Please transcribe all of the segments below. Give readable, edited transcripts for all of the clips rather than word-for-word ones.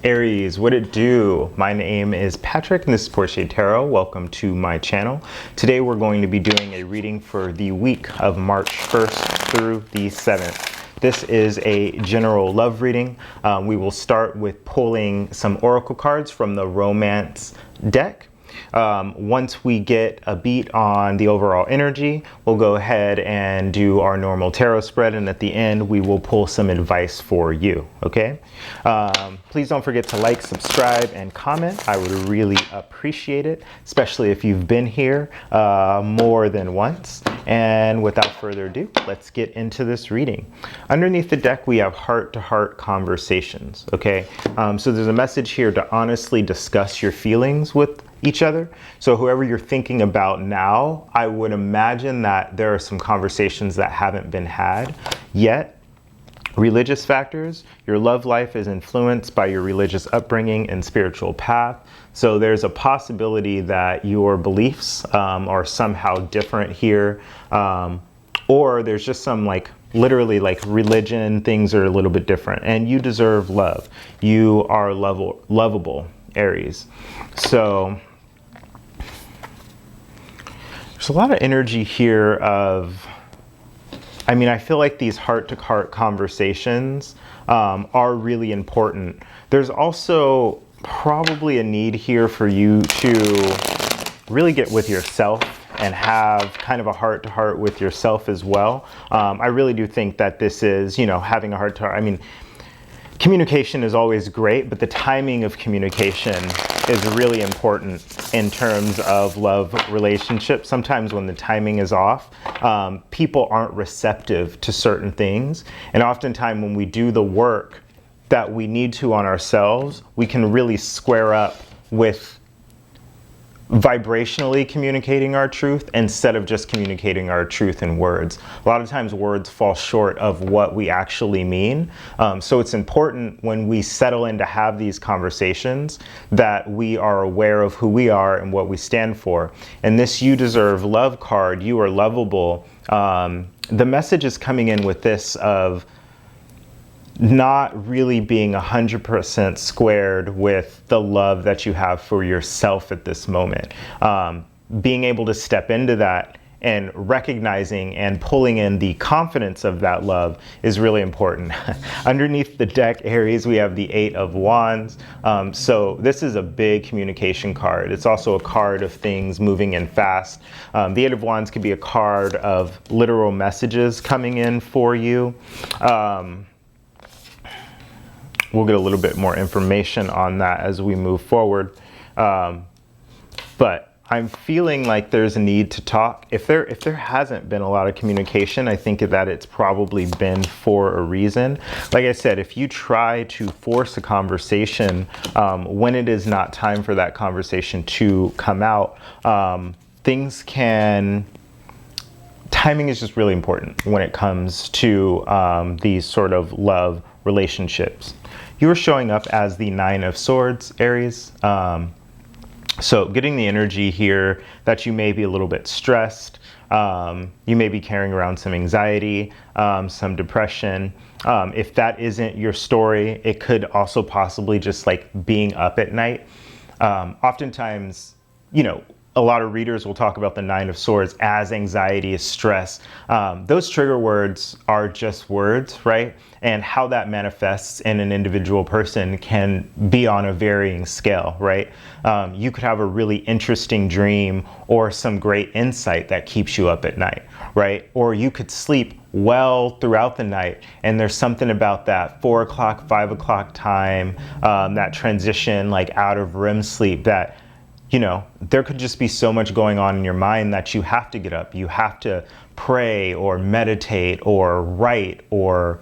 Aries, what it do? My name is Patrick and this is Porché Tarot. Welcome to my channel. Today we're going to be doing a reading for the week of March 1st through the 7th. This is a general love reading. We will start with pulling some oracle cards from the romance deck. Once we get a beat on the overall energy, we'll go ahead and do our normal tarot spread, and at the end we will pull some advice for you. Okay, please don't forget to like, subscribe, and comment. I would really appreciate it, especially if you've been here more than once. And without further ado, let's get into this reading. Underneath the deck we have heart-to-heart conversations. Okay, so there's a message here to honestly discuss your feelings with each other. So whoever you're thinking about now, I would imagine that there are some conversations that haven't been had yet. Religious factors, your love life is influenced by your religious upbringing and spiritual path. So there's a possibility that your beliefs are somehow different here, or there's just some literally religion, things are a little bit different, and you deserve love. You are lovable, Aries. So there's a lot of energy here of, I feel like these heart-to-heart conversations are really important. There's also probably a need here for you to really get with yourself and have kind of a heart-to-heart with yourself as well. I really do think that this is, having a heart-to-heart. Communication is always great, but the timing of communication is really important in terms of love relationships. Sometimes when the timing is off, people aren't receptive to certain things. And oftentimes when we do the work that we need to on ourselves, we can really square up with vibrationally communicating our truth instead of just communicating our truth in words. A lot of times words fall short of what we actually mean. So it's important when we settle in to have these conversations that we are aware of who we are and what we stand for. And this You Deserve Love card, you are lovable. The message is coming in with this of not really being 100% squared with the love that you have for yourself at this moment. Being able to step into that and recognizing and pulling in the confidence of that love is really important. Underneath the deck, Aries, we have the 8 of Wands. So this is a big communication card. It's also a card of things moving in fast. The 8 of Wands could be a card of literal messages coming in for you. We'll get a little bit more information on that as we move forward. But I'm feeling like there's a need to talk. If there hasn't been a lot of communication, I think that it's probably been for a reason. Like I said, if you try to force a conversation when it is not time for that conversation to come out, timing is just really important when it comes to these sort of love relationships. You are showing up as the 9 of Swords, Aries. So getting the energy here that you may be a little bit stressed. You may be carrying around some anxiety, some depression. If that isn't your story, it could also possibly just being up at night. Oftentimes, a lot of readers will talk about the 9 of Swords as anxiety, as stress. Those trigger words are just words, right? And how that manifests in an individual person can be on a varying scale, right? You could have a really interesting dream or some great insight that keeps you up at night, right? Or you could sleep well throughout the night, and there's something about that 4 o'clock, 5 o'clock time, that transition out of REM sleep that there could just be so much going on in your mind that you have to get up. You have to pray or meditate or write or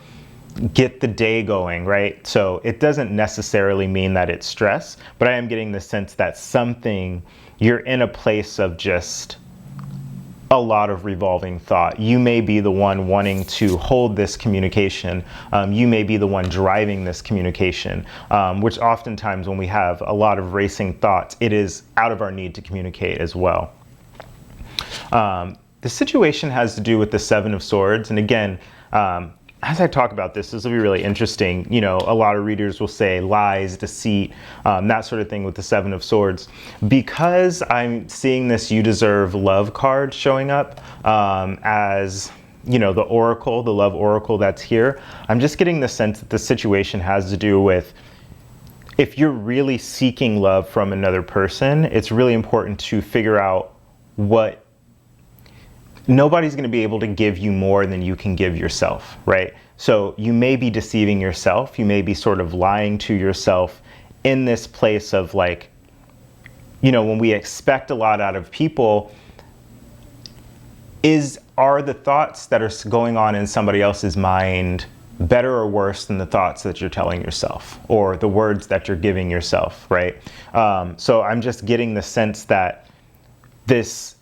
get the day going, right? So it doesn't necessarily mean that it's stress, but I am getting the sense that you're in a place of just a lot of revolving thought. You may be the one wanting to hold this communication. You may be the one driving this communication, which oftentimes when we have a lot of racing thoughts, it is out of our need to communicate as well. The situation has to do with the 7 of Swords. And again, as I talk about this will be really interesting. You know, a lot of readers will say lies, deceit, that sort of thing with the Seven of Swords. Because I'm seeing this "you deserve love" card showing up as, you know, the oracle, the love oracle that's here, I'm just getting the sense that the situation has to do with, if you're really seeking love from another person, it's really important to figure out what, nobody's going to be able to give you more than you can give yourself, right? So you may be deceiving yourself. You may be sort of lying to yourself in this place of, like, you know, when we expect a lot out of people, are the thoughts that are going on in somebody else's mind better or worse than the thoughts that you're telling yourself, or the words that you're giving yourself, right? So I'm just getting the sense that this,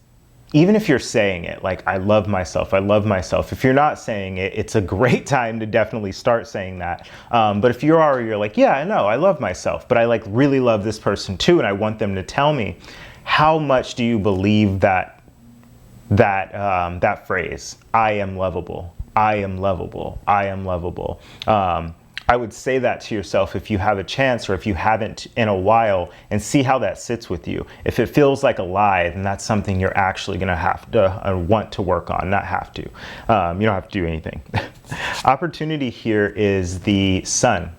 even if you're saying it, like, I love myself, I love myself, if you're not saying it, it's a great time to definitely start saying that. But if you're like, yeah, I know, I love myself, but I, like, really love this person too, and I want them to tell me, how much do you believe that phrase, I am lovable, I am lovable, I am lovable? I would say that to yourself if you have a chance, or if you haven't in a while, and see how that sits with you. If it feels like a lie, then that's something you're actually going to have to want to work on, not have to. You don't have to do anything. Opportunity here is the Sun.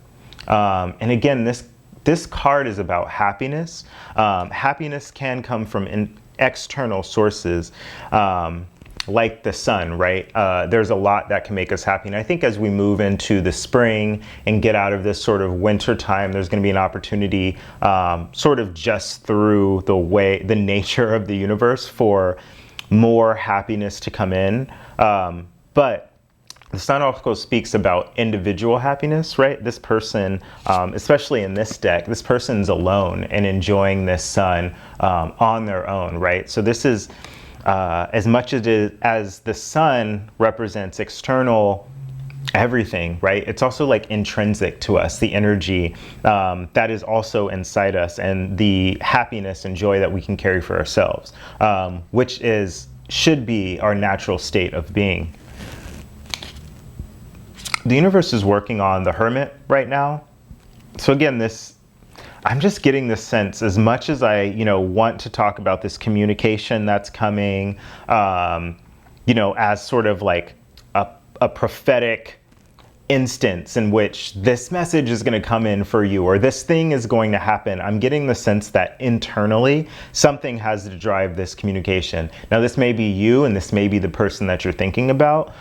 And again, this card is about happiness. Happiness can come from external sources, like the sun, right? There's a lot that can make us happy. And I think as we move into the spring and get out of this sort of winter time, there's going to be an opportunity, sort of just through the nature of the universe, for more happiness to come in. But the sun also speaks about individual happiness, right? This person, especially in this deck, this person's alone and enjoying this sun on their own, right? So this is, as much as the sun represents external everything, right? It's also, like, intrinsic to us, the energy that is also inside us, and the happiness and joy that we can carry for ourselves, which should be our natural state of being. The universe is working on the Hermit right now. So again, I'm just getting this sense, as much as I, you know, want to talk about this communication that's coming, you know, as sort of like a prophetic instance in which this message is going to come in for you, or this thing is going to happen. I'm getting the sense that internally something has to drive this communication. Now, this may be you, and this may be the person that you're thinking about,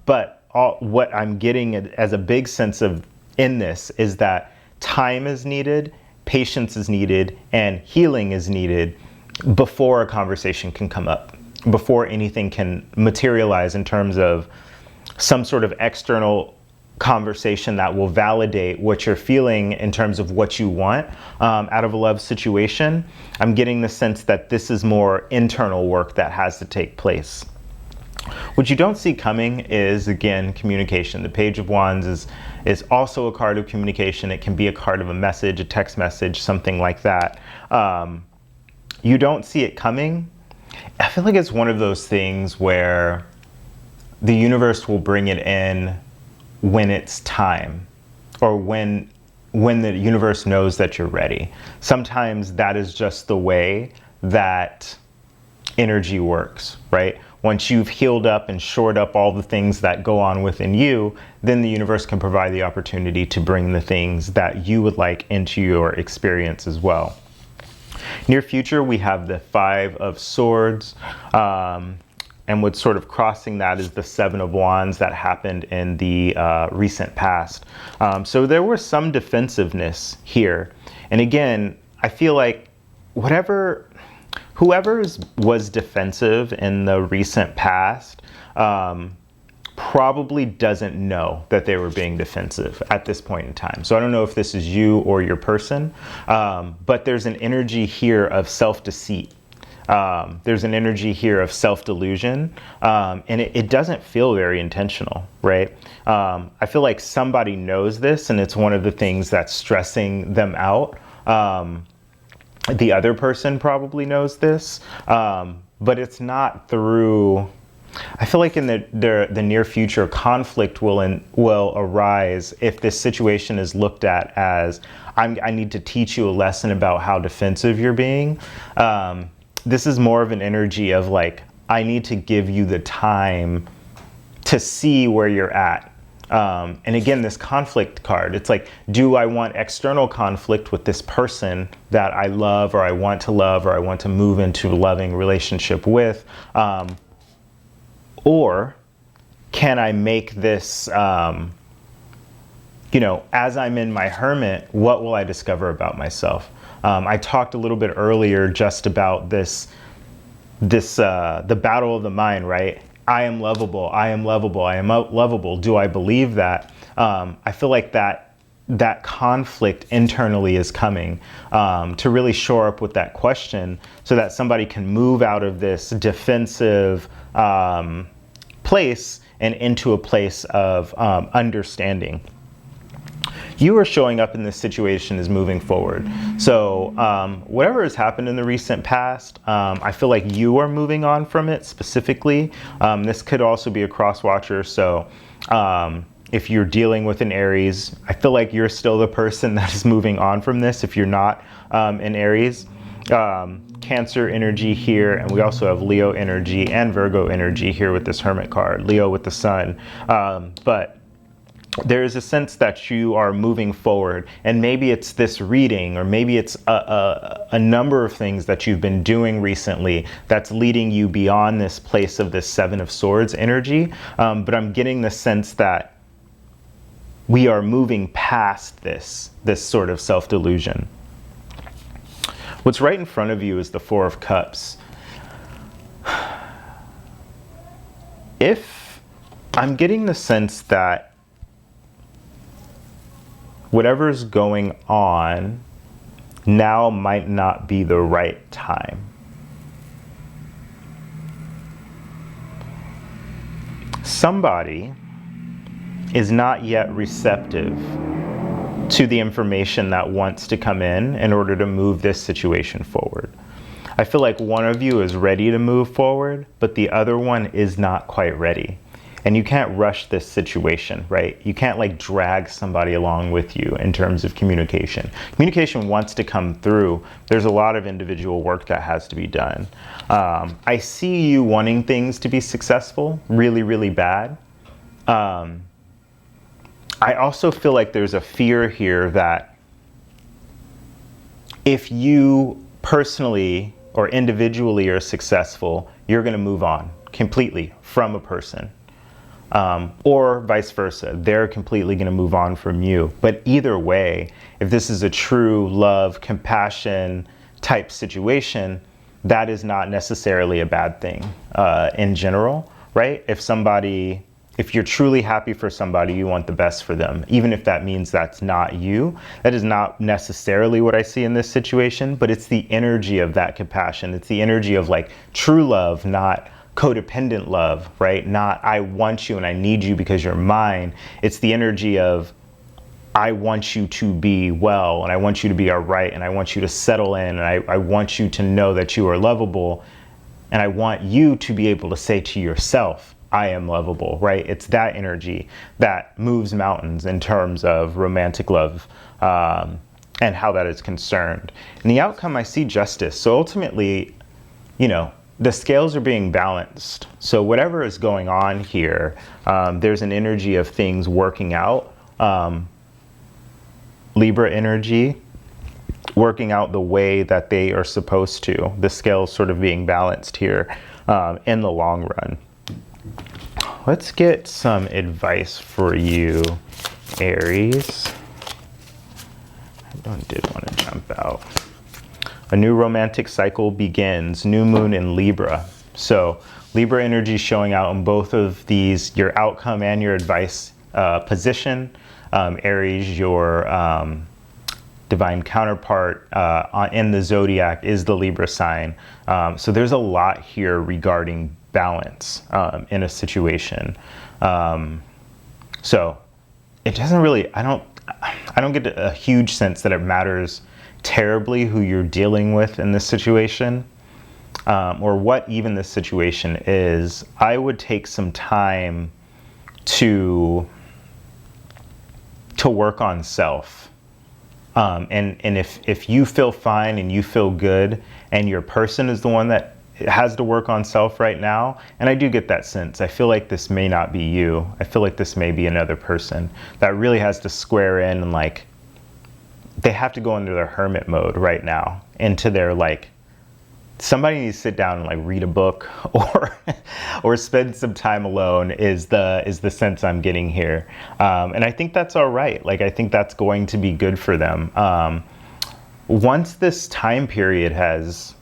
but what I'm getting as a big sense of in this is that time is needed, patience is needed, and healing is needed before a conversation can come up, before anything can materialize in terms of some sort of external conversation that will validate what you're feeling in terms of what you want out of a love situation. I'm getting the sense that this is more internal work that has to take place. What you don't see coming is, again, communication. The Page of Wands is also a card of communication. It can be a card of a message, a text message, something like that. You don't see it coming. I feel like it's one of those things where the universe will bring it in when it's time, or when the universe knows that you're ready. Sometimes that is just the way that energy works, right? Once you've healed up and shored up all the things that go on within you, then the universe can provide the opportunity to bring the things that you would like into your experience as well. Near future, we have the Five of Swords, and what's sort of crossing that is the Seven of Wands that happened in the recent past. So there was some defensiveness here. And again, I feel like whoever was defensive in the recent past probably doesn't know that they were being defensive at this point in time. So I don't know if this is you or your person, but there's an energy here of self-deceit. There's an energy here of self-delusion, and it doesn't feel very intentional, right? I feel like somebody knows this, and it's one of the things that's stressing them out. The other person probably knows this, but it's not through, I feel like in the near future, conflict will arise if this situation is looked at as I need to teach you a lesson about how defensive you're being. This is more of an energy of like, I need to give you the time to see where you're at. And again, this conflict card, it's like, do I want external conflict with this person that I love, or I want to move into a loving relationship with? Or can I make this, you know, as I'm in my hermit, what will I discover about myself? I talked a little bit earlier just about the battle of the mind, right? I am lovable, I am lovable, I am lovable. Do I believe that? I feel like that conflict internally is coming to really shore up with that question so that somebody can move out of this defensive place and into a place of understanding. You are showing up in this situation as moving forward. So whatever has happened in the recent past, I feel like you are moving on from it specifically. This could also be a cross watcher. So if you're dealing with an Aries, I feel like you're still the person that is moving on from this if you're not an Aries. Cancer energy here, and we also have Leo energy and Virgo energy here with this Hermit card, Leo with the Sun. But there is a sense that you are moving forward, and maybe it's this reading, or maybe it's a number of things that you've been doing recently that's leading you beyond this place of this Seven of Swords energy. But I'm getting the sense that we are moving past this sort of self-delusion. What's right in front of you is the Four of Cups. If I'm getting the sense that whatever's going on now might not be the right time. Somebody is not yet receptive to the information that wants to come in order to move this situation forward. I feel like one of you is ready to move forward, but the other one is not quite ready. And you can't rush this situation, right? You can't like drag somebody along with you in terms of communication. Communication wants to come through. There's a lot of individual work that has to be done. I see you wanting things to be successful, really, really bad. I also feel like there's a fear here that if you personally or individually are successful, you're going to move on completely from a person. Or vice versa, they're completely going to move on from you. But either way, if this is a true love, compassion type situation, that is not necessarily a bad thing in general, right? If you're truly happy for somebody, you want the best for them, even if that means that's not you. That is not necessarily what I see in this situation, but it's the energy of that compassion. It's the energy of like true love, not codependent love, right? Not I want you and I need you because you're mine. It's the energy of I want you to be well, and I want you to be all right, and I want you to settle in, and I want you to know that you are lovable, and I want you to be able to say to yourself, I am lovable, right? It's that energy that moves mountains in terms of romantic love and how that is concerned. In the outcome, I see justice. So ultimately, you know, the scales are being balanced. So whatever is going on here, there's an energy of things working out. Libra energy, working out the way that they are supposed to. The scales sort of being balanced here in the long run. Let's get some advice for you, Aries. I did want to jump out. A new romantic cycle begins, new moon in Libra. So Libra energy showing out in both of these, your outcome and your advice position. Aries, your divine counterpart in the zodiac is the Libra sign. So there's a lot here regarding balance in a situation. So it doesn't really, I don't get a huge sense that it matters terribly who you're dealing with in this situation. or what even this situation is, I would take some time to work on self. And if you feel fine and you feel good and your person is the one that has to work on self right now, and I do get that sense, I feel like this may not be you. I feel like this may be another person that really has to square in and like, they have to go into their hermit mode right now, into their like, somebody needs to sit down and like read a book or spend some time alone is the sense I'm getting here. And I think that's all right. Like, I think that's going to be good for them. Once this time period has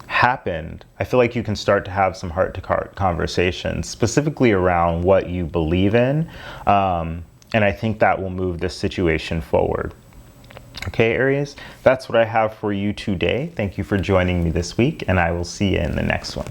happened, I feel like you can start to have some heart-to-heart conversations, specifically around what you believe in. And I think that will move this situation forward. Okay, Aries, that's what I have for you today. Thank you for joining me this week, and I will see you in the next one.